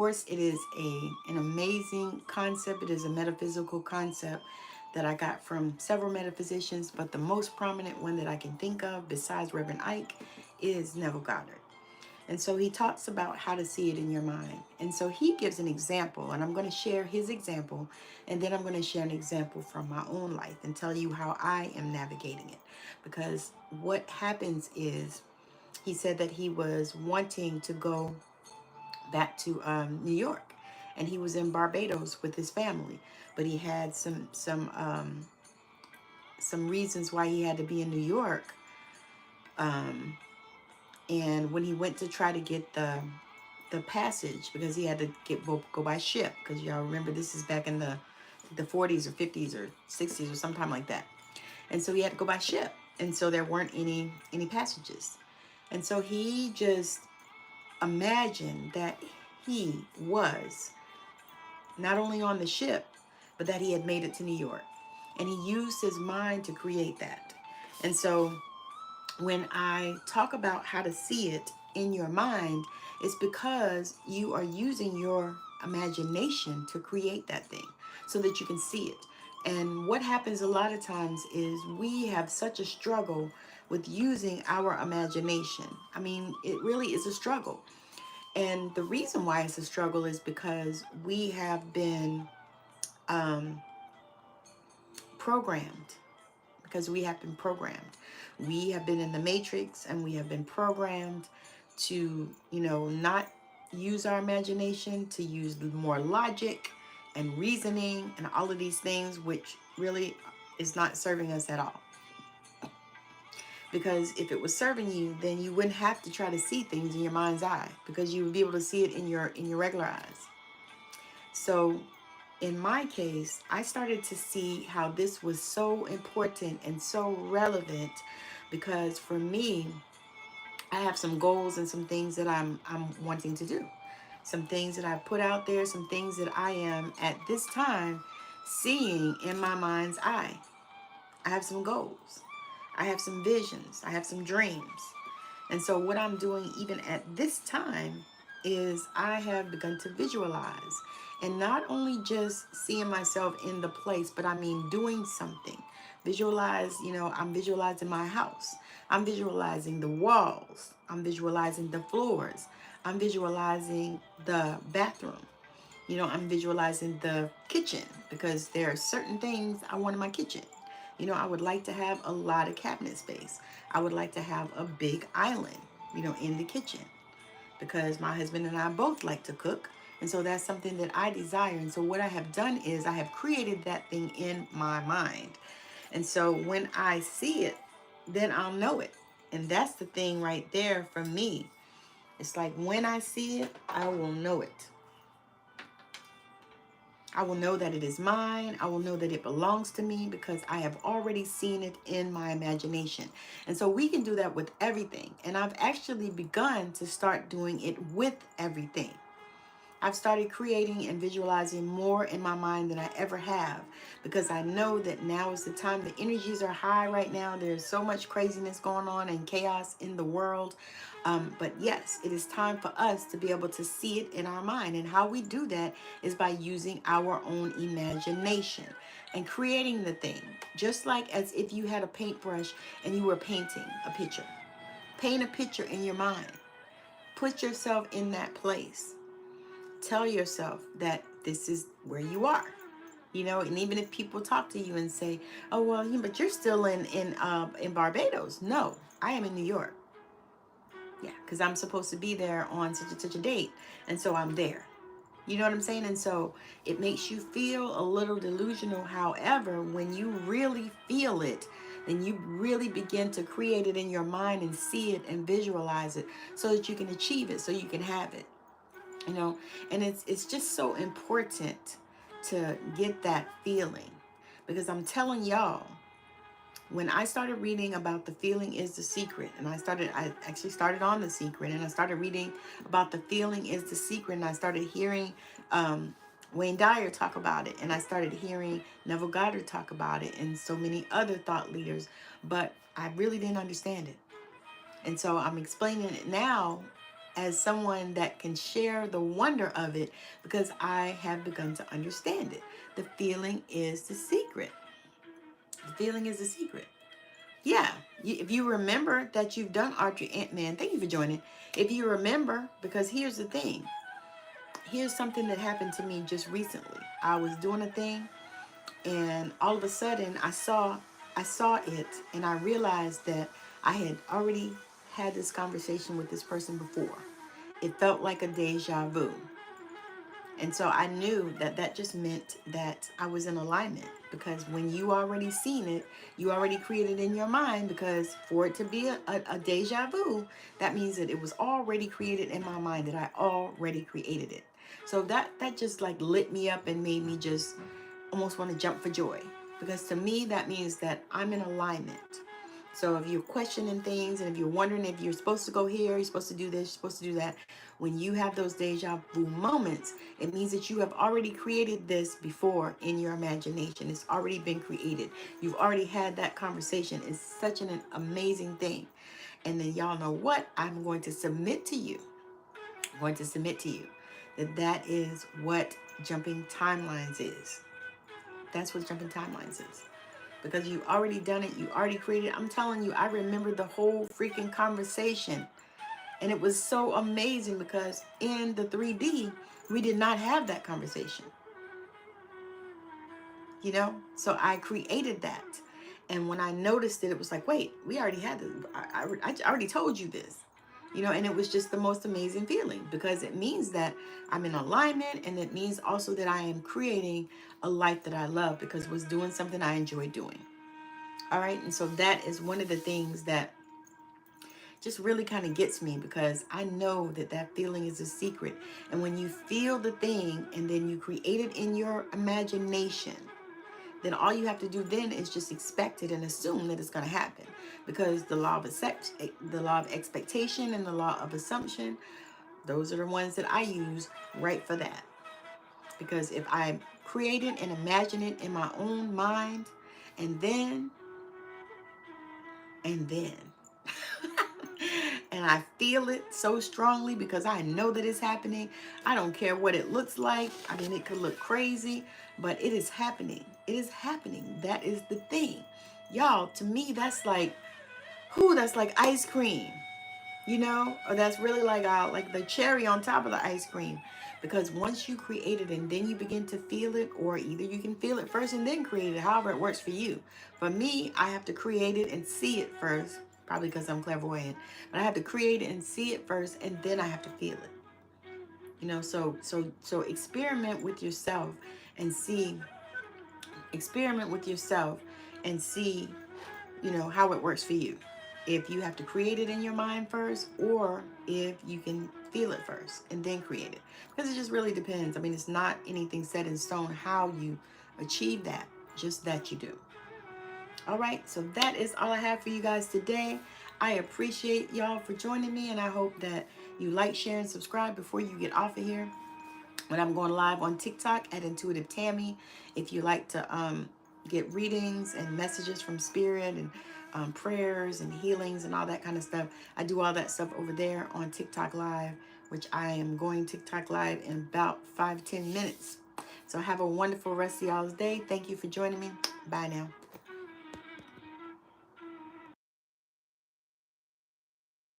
course, it is an amazing concept. It is a metaphysical concept that I got from several metaphysicians, but the most prominent one that I can think of, besides Reverend Ike, is Neville Goddard. And so he talks about how to see it in your mind. And so he gives an example, and I'm going to share his example, and then I'm going to share an example from my own life and tell you how I am navigating it. Because what happens is, he said that he was wanting to go back to New York, and he was in Barbados with his family, but he had some reasons why he had to be in New York. Um, and when he went to try to get the passage, because he had to go by ship, because y'all remember this is back in the 40s or 50s or 60s or sometime like that, and so he had to go by ship, and so there weren't any passages, and so he just imagined that he was not only on the ship, but that he had made it to New York. And he used his mind to create that. And so when I talk about how to see it in your mind, it's because you are using your imagination to create that thing so that you can see it. And what happens a lot of times is we have such a struggle with using our imagination. I mean, it really is a struggle. And the reason why it's a struggle is because we have been um, programmed. Because we have been programmed. We have been in the matrix, and we have been programmed to, not use our imagination, to use more logic and reasoning and all of these things, which really is not serving us at all. Because if it was serving you, then you wouldn't have to try to see things in your mind's eye, because you would be able to see it in your regular eyes. So in my case, I started to see how this was so important and so relevant, because for me, I have some goals and some things that I'm wanting to do. Some things that I've put out there, some things that I am at this time seeing in my mind's eye. I have some goals. I have some visions. I have some dreams. And so what I'm doing even at this time is I have begun to visualize, and not only just seeing myself in the place, but I mean doing something. Visualize, I'm visualizing my house. I'm visualizing the walls. I'm visualizing the floors. I'm visualizing the bathroom. I'm visualizing the kitchen, because there are certain things I want in my kitchen. I would like to have a lot of cabinet space. I would like to have a big island, in the kitchen, because my husband and I both like to cook. And so that's something that I desire. And so what I have done is I have created that thing in my mind. And so when I see it, then I'll know it. And that's the thing right there for me. It's like when I see it, I will know it. I will know that it is mine. I will know that it belongs to me, because I have already seen it in my imagination. And so we can do that with everything. And I've actually begun to start doing it with everything. I've started creating and visualizing more in my mind than I ever have, because I know that now is the time. The energies are high right now. There's so much craziness going on and chaos in the world. But yes, it is time for us to be able to see it in our mind. And how we do that is by using our own imagination and creating the thing. Just like as if you had a paintbrush and you were painting a picture. Paint a picture in your mind. Put yourself in that place. Tell yourself that this is where you are, and even if people talk to you and say, oh, well, but you're still in Barbados. No, I am in New York. Yeah, because I'm supposed to be there on such and such a date. And so I'm there. You know what I'm saying? And so it makes you feel a little delusional. However, when you really feel it, then you really begin to create it in your mind and see it and visualize it so that you can achieve it, so you can have it. And it's just so important to get that feeling, because I'm telling y'all, when I started reading about The Feeling is the Secret, and I actually started on The Secret, and I started reading about The Feeling is the Secret, and I started hearing Wayne Dyer talk about it, and I started hearing Neville Goddard talk about it, and so many other thought leaders, but I really didn't understand it. And so I'm explaining it now as someone that can share the wonder of it because I have begun to understand it. The feeling is the secret. The feeling is the secret. Yeah, if you remember that you've done archery, Ant-Man, thank you for joining. If you remember, because here's the thing. Here's something that happened to me just recently. I was doing a thing, and all of a sudden I saw it, and I realized that I had already had this conversation with this person before. It felt like a deja vu. And so I knew that that just meant that I was in alignment, because when you already seen it, you already created in your mind, because for it to be a deja vu, that means that it was already created in my mind, that I already created it. So that just like lit me up and made me just almost want to jump for joy, because to me that means that I'm in alignment. So if you're questioning things, and if you're wondering if you're supposed to go here, you're supposed to do this, you're supposed to do that, when you have those deja vu moments, it means that you have already created this before in your imagination. It's already been created. You've already had that conversation. It's such an amazing thing. And then y'all know what? I'm going to submit to you. I'm going to submit to you that that is what jumping timelines is. That's what jumping timelines is. Because you've already done it, you already created it. I'm telling you, I remember the whole freaking conversation. And it was so amazing, because in the 3D, we did not have that conversation. You know? So I created that. And when I noticed it, it was like, wait, we already had this. I already told you this. You know, and it was just the most amazing feeling, because it means that I'm in alignment, and it means also that I am creating a life that I love, because it was doing something I enjoy doing. All right. And so that is one of the things that just really kind of gets me, because I know that that feeling is a secret. And when you feel the thing and then you create it in your imagination, then all you have to do then is just expect it and assume that it's going to happen, because the law of expectation and the law of assumption, those are the ones that I use right for that. Because if I create it and imagine it in my own mind, and then and then and I feel it so strongly, because I know that it's happening. I don't care what it looks like. I mean, it could look crazy, but it is happening. It is happening. That is the thing. Y'all, to me, that's like, that's like ice cream, you know? Or that's really like the cherry on top of the ice cream. Because once you create it and then you begin to feel it, or either you can feel it first and then create it, however it works for you. For me, I have to create it and see it first, probably because I'm clairvoyant. But I have to create it and see it first, and then I have to feel it. You know, so experiment with yourself and see, you know, how it works for you. If you have to create it in your mind first, or if you can feel it first and then create it. Because it just really depends. I mean, it's not anything set in stone how you achieve that, just that you do. All right, so that is all I have for you guys today. I appreciate y'all for joining me, and I hope that you like, share, and subscribe before you get off of here. When I'm going live on TikTok at Intuitive Tammy, if you like to get readings and messages from Spirit, and prayers and healings and all that kind of stuff, I do all that stuff over there on TikTok Live, which I am going TikTok Live in about 5-10 minutes. So have a wonderful rest of y'all's day. Thank you for joining me. Bye now.